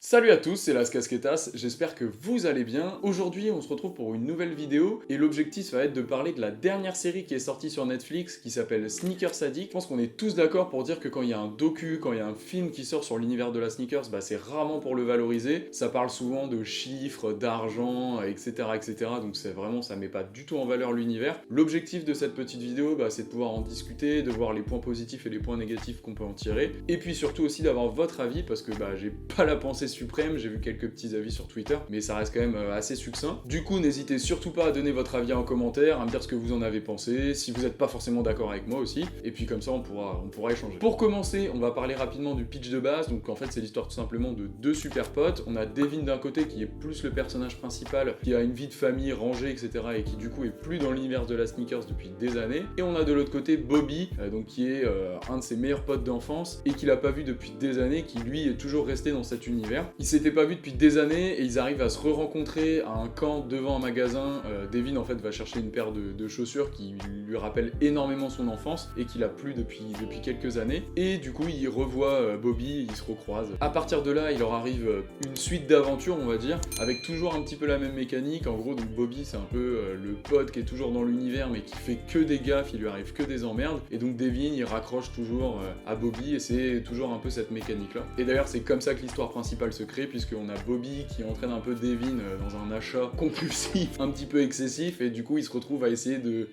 Salut à tous, c'est Las Casquetas, j'espère que vous allez bien. Aujourd'hui, on se retrouve pour une nouvelle vidéo et l'objectif va être de parler de la dernière série qui est sortie sur Netflix qui s'appelle Sneakers Addict. Je pense qu'on est tous d'accord pour dire que quand il y a un docu, quand il y a un film qui sort sur l'univers de la sneakers, c'est rarement pour le valoriser. Ça parle souvent de chiffres, d'argent, etc., etc. Donc c'est vraiment, ça met pas du tout en valeur l'univers. L'objectif de cette petite vidéo, c'est de pouvoir en discuter, de voir les points positifs et les points négatifs qu'on peut en tirer. Et puis surtout aussi d'avoir votre avis parce que j'ai pas la pensée suprême, j'ai vu quelques petits avis sur Twitter, mais ça reste quand même assez succinct. Du coup, n'hésitez surtout pas à donner votre avis en commentaire, à me dire ce que vous en avez pensé, si vous n'êtes pas forcément d'accord avec moi aussi, et puis comme ça on pourra échanger. Pour commencer, on va parler rapidement du pitch de base, donc en fait c'est l'histoire tout simplement de deux super potes. On a Devin d'un côté qui est plus le personnage principal, qui a une vie de famille rangée, etc., et qui du coup est plus dans l'univers de la sneakers depuis des années, et on a de l'autre côté Bobby, donc qui est un de ses meilleurs potes d'enfance, et qu'il a pas vu depuis des années, qui lui est toujours resté dans cet univers. Ils s'étaient pas vus depuis des années et ils arrivent à se re-rencontrer à un camp devant un magasin. Devin en fait va chercher une paire de chaussures qui lui rappelle énormément son enfance et qu'il a plus depuis quelques années. Et du coup il revoit Bobby, ils se recroisent. À partir de là il leur arrive une suite d'aventures on va dire, avec toujours un petit peu la même mécanique. En gros donc Bobby c'est un peu le pote qui est toujours dans l'univers mais qui fait que des gaffes, il lui arrive que des emmerdes. Et donc Devin il raccroche toujours à Bobby et c'est toujours un peu cette mécanique là. Et d'ailleurs c'est comme ça que l'histoire principale se crée, puisqu'on a Bobby qui entraîne un peu Devin dans un achat compulsif un petit peu excessif, et du coup il se retrouve à essayer de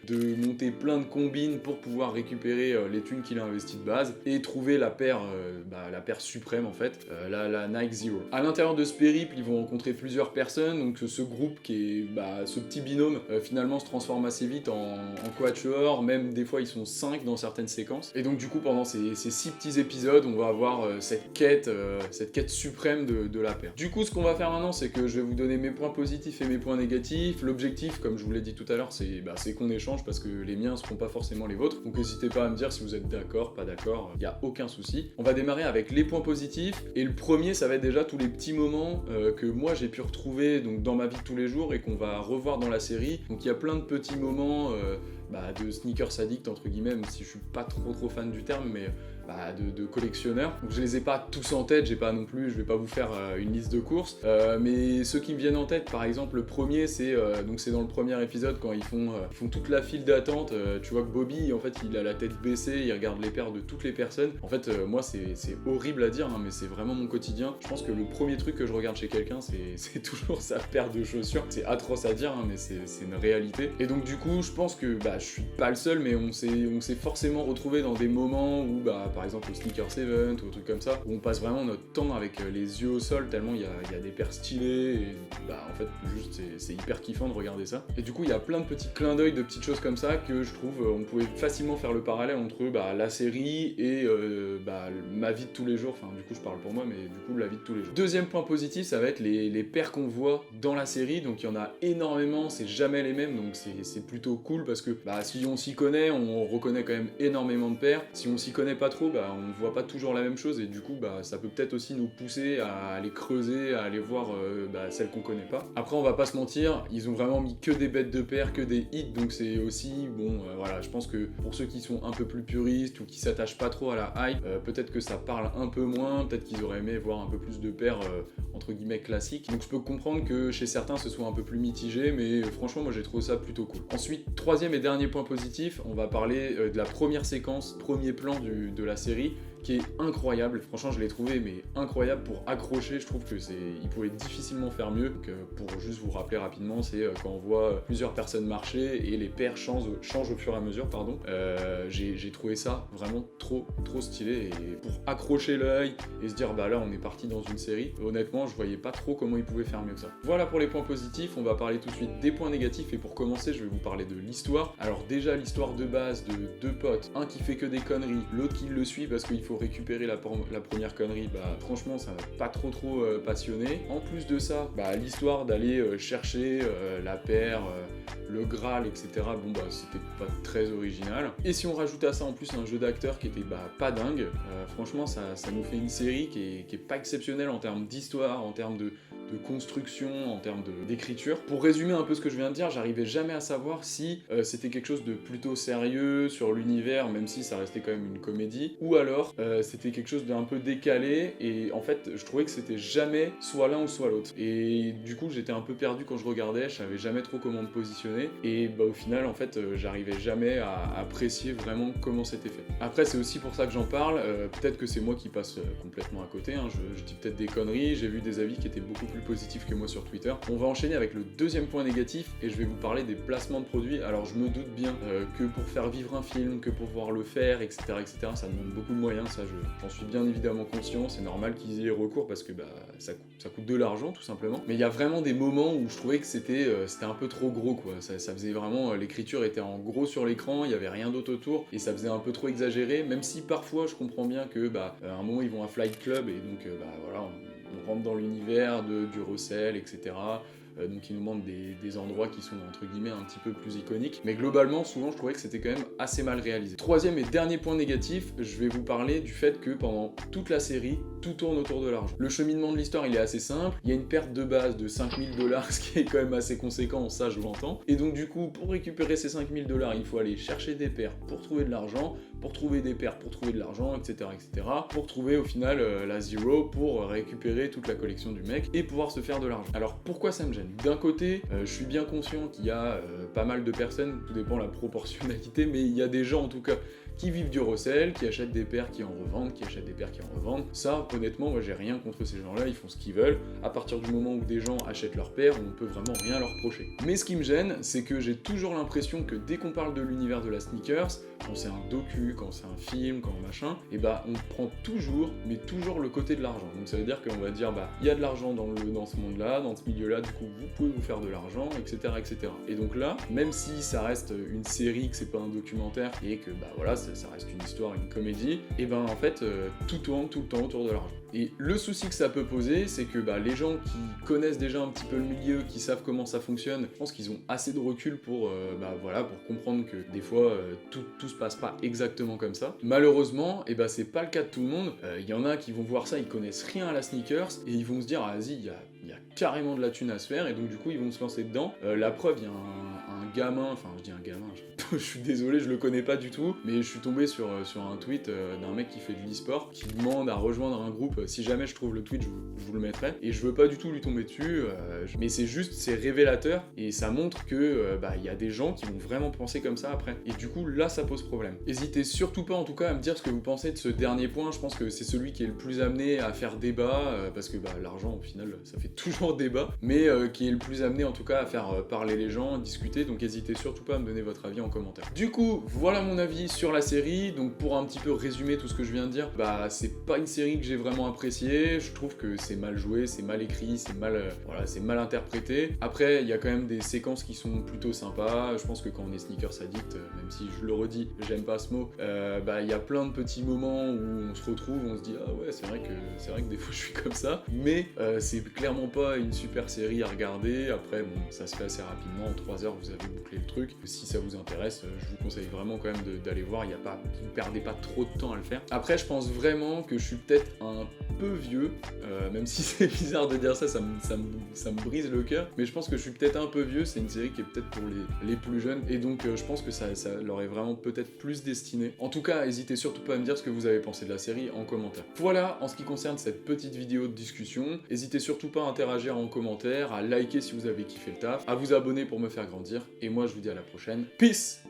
monter plein de combines pour pouvoir récupérer les thunes qu'il a investies de base et trouver la paire suprême en fait, la Nike Zero. À l'intérieur de ce périple ils vont rencontrer plusieurs personnes, donc ce groupe qui est ce petit binôme finalement se transforme assez vite en quatuor, même des fois ils sont 5 dans certaines séquences, et donc du coup pendant ces 6 petits épisodes on va avoir cette quête suprême de la paire. Du coup, ce qu'on va faire maintenant, c'est que je vais vous donner mes points positifs et mes points négatifs. L'objectif, comme je vous l'ai dit tout à l'heure, c'est qu'on échange parce que les miens ne seront pas forcément les vôtres. Donc n'hésitez pas à me dire si vous êtes d'accord, pas d'accord, il n'y a aucun souci. On va démarrer avec les points positifs. Et le premier, ça va être déjà tous les petits moments que moi j'ai pu retrouver donc, dans ma vie de tous les jours et qu'on va revoir dans la série. Donc il y a plein de petits moments de sneakers addict entre guillemets, même si je suis pas trop fan du terme, mais de collectionneurs. Donc je les ai pas tous en tête, je vais pas vous faire une liste de courses, mais ceux qui me viennent en tête, par exemple le premier c'est dans le premier épisode quand ils font toute la file d'attente, tu vois que Bobby en fait il a la tête baissée, il regarde les paires de toutes les personnes. En fait moi c'est horrible à dire mais c'est vraiment mon quotidien. Je pense que le premier truc que je regarde chez quelqu'un c'est toujours sa paire de chaussures. C'est atroce à dire mais c'est une réalité. Et donc du coup je pense que je suis pas le seul, mais on s'est forcément retrouvé dans des moments où par exemple au Sneakers Event ou un truc comme ça, où on passe vraiment notre temps avec les yeux au sol tellement il y a des paires stylées et en fait juste c'est hyper kiffant de regarder ça. Et du coup il y a plein de petits clins d'œil, de petites choses comme ça que je trouve on pouvait facilement faire le parallèle entre la série et ma vie de tous les jours, enfin du coup je parle pour moi mais du coup la vie de tous les jours. Deuxième point positif, ça va être les paires qu'on voit dans la série, donc il y en a énormément, c'est jamais les mêmes, donc c'est plutôt cool parce que si on s'y connaît, on reconnaît quand même énormément de paires. Si on s'y connaît pas trop, on ne voit pas toujours la même chose et du coup ça peut peut-être aussi nous pousser à aller creuser, à aller voir celles qu'on connaît pas. Après on va pas se mentir, ils ont vraiment mis que des bêtes de paires, que des hits, donc c'est aussi voilà, je pense que pour ceux qui sont un peu plus puristes ou qui s'attachent pas trop à la hype, peut-être que ça parle un peu moins, peut-être qu'ils auraient aimé voir un peu plus de paires entre guillemets classiques. Donc je peux comprendre que chez certains ce soit un peu plus mitigé, mais franchement moi j'ai trouvé ça plutôt cool. Ensuite, troisième et dernier point positif, on va parler de la première séquence, premier plan de la série, qui est incroyable. Franchement je l'ai trouvé mais incroyable pour accrocher. Je trouve que il pouvait difficilement faire mieux. Donc, pour juste vous rappeler rapidement, c'est quand on voit plusieurs personnes marcher et les paires changent au fur et à mesure, pardon. J'ai trouvé ça vraiment trop stylé, et pour accrocher l'œil et se dire là on est parti dans une série, honnêtement je voyais pas trop comment ils pouvaient faire mieux que ça. Voilà pour les points positifs. On va parler tout de suite des points négatifs, et pour commencer je vais vous parler de l'histoire. Alors déjà l'histoire de base de deux potes, un qui fait que des conneries, l'autre qui le suit parce qu'il faut récupérer la première connerie, franchement ça m'a pas trop passionné. En plus de ça, l'histoire d'aller chercher la paire, le Graal, etc. C'était pas très original. Et si on rajoute à ça en plus un jeu d'acteur qui était pas dingue, franchement ça nous fait une série qui est pas exceptionnelle en termes d'histoire, en termes de de construction, en termes d'écriture. Pour résumer un peu ce que je viens de dire, j'arrivais jamais à savoir si c'était quelque chose de plutôt sérieux sur l'univers, même si ça restait quand même une comédie, ou alors c'était quelque chose d'un peu décalé, et en fait je trouvais que c'était jamais soit l'un ou soit l'autre. Et du coup j'étais un peu perdu quand je regardais, je savais jamais trop comment me positionner, et bah au final en fait j'arrivais jamais à apprécier vraiment comment c'était fait. Après c'est aussi pour ça que j'en parle, peut-être que c'est moi qui passe complètement à côté, hein. Je dis peut-être des conneries, j'ai vu des avis qui étaient beaucoup plus positifs que moi sur Twitter. On va enchaîner avec le deuxième point négatif, et je vais vous parler des placements de produits. Alors je me doute bien que pour faire vivre un film, que pour pouvoir le faire, etc., ça demande beaucoup de moyens, ça j'en suis bien évidemment conscient, c'est normal qu'ils y aient recours parce que bah, ça coûte de l'argent tout simplement. Mais il y a vraiment des moments où je trouvais que c'était un peu trop gros quoi, ça faisait vraiment, l'écriture était en gros sur l'écran, il y avait rien d'autre autour, et ça faisait un peu trop exagéré, même si parfois je comprends bien que bah, à un moment ils vont à Flight Club, et donc bah voilà, on rentre dans l'univers du Russell, etc. Donc ils nous montrent des endroits qui sont entre guillemets un petit peu plus iconiques, mais globalement souvent je trouvais que c'était quand même assez mal réalisé. Troisième et dernier point négatif, je vais vous parler du fait que pendant toute la série, tout tourne autour de l'argent. Le cheminement de l'histoire il est assez simple, il y a une perte de base de 5000 $, ce qui est quand même assez conséquent, ça je l'entends, et donc du coup pour récupérer ces 5000 $, il faut aller chercher des paires pour trouver de l'argent, pour trouver des paires pour trouver de l'argent, etc., pour trouver au final la zero pour récupérer toute la collection du mec et pouvoir se faire de l'argent. Alors pourquoi ça me gêne? D'un côté, je suis bien conscient qu'il y a pas mal de personnes, tout dépend de la proportionnalité, mais il y a des gens en tout cas qui vivent du Russell, qui achètent des paires, qui en revendent, qui achètent des paires, qui en revendent. Ça, honnêtement, moi j'ai rien contre ces gens-là, ils font ce qu'ils veulent. À partir du moment où des gens achètent leurs paires, on ne peut vraiment rien leur reprocher. Mais ce qui me gêne, c'est que j'ai toujours l'impression que dès qu'on parle de l'univers de la sneakers, quand c'est un docu, quand c'est un film, quand machin, et bah on prend toujours, mais toujours le côté de l'argent. Donc ça veut dire qu'on va dire, bah il y a de l'argent dans ce monde-là, dans ce milieu-là, du coup vous pouvez vous faire de l'argent, etc., etc. Et donc là, même si ça reste une série, que c'est pas un documentaire, et que bah voilà, ça reste une histoire, une comédie, et ben en fait tout tourne tout le temps autour de l'argent. Et le souci que ça peut poser, c'est que bah, les gens qui connaissent déjà un petit peu le milieu, qui savent comment ça fonctionne, je pense qu'ils ont assez de recul pour, bah, voilà, pour comprendre que des fois tout se passe pas exactement comme ça. Malheureusement, et bah, c'est pas le cas de tout le monde. Il y en a qui vont voir ça, ils connaissent rien à la sneakers, et ils vont se dire, ah vas-y, il y a carrément de la thune à se faire, et donc du coup ils vont se lancer dedans. La preuve, il y a un gamin, enfin je dis un gamin, je suis désolé, je le connais pas du tout, mais je suis tombé sur un tweet d'un mec qui fait de l'e-sport, qui demande à rejoindre un groupe. Si jamais je trouve le tweet, je vous le mettrai, et je veux pas du tout lui tomber dessus, mais c'est juste, c'est révélateur, et ça montre que bah, y a des gens qui vont vraiment penser comme ça après, et du coup là ça pose problème. N'hésitez surtout pas en tout cas à me dire ce que vous pensez de ce dernier point, je pense que c'est celui qui est le plus amené à faire débat, parce que bah, l'argent au final ça fait toujours débat, mais qui est le plus amené en tout cas à faire parler les gens, discuter, donc n'hésitez surtout pas à me donner votre avis en commentaire. Du coup, voilà mon avis sur la série. Donc pour un petit peu résumer tout ce que je viens de dire, bah c'est pas une série que j'ai vraiment appréciée, je trouve que c'est mal joué, c'est mal écrit, c'est mal, voilà, c'est mal interprété. Après, il y a quand même des séquences qui sont plutôt sympas, je pense que quand on est sneakers addict, même si je le redis, j'aime pas ce mot, bah il y a plein de petits moments où on se retrouve, on se dit ah ouais c'est vrai que des fois je suis comme ça, mais c'est clairement pas une super série à regarder. Après bon, ça se fait assez rapidement, en 3 heures vous avez bouclé le truc. Si ça vous intéresse, je vous conseille vraiment quand même d'aller voir, il y a pas, vous perdez pas trop de temps à le faire. Après je pense vraiment que je suis peut-être un peu vieux, même si c'est bizarre de dire ça, ça me brise le cœur, mais je pense que je suis peut-être un peu vieux, c'est une série qui est peut-être pour les plus jeunes, et donc je pense que ça leur est vraiment peut-être plus destiné. En tout cas, n'hésitez surtout pas à me dire ce que vous avez pensé de la série en commentaire. Voilà, en ce qui concerne cette petite vidéo de discussion, n'hésitez surtout pas à interagir en commentaire, à liker si vous avez kiffé le taf, à vous abonner pour me faire grandir, et moi je vous dis à la prochaine. Peace!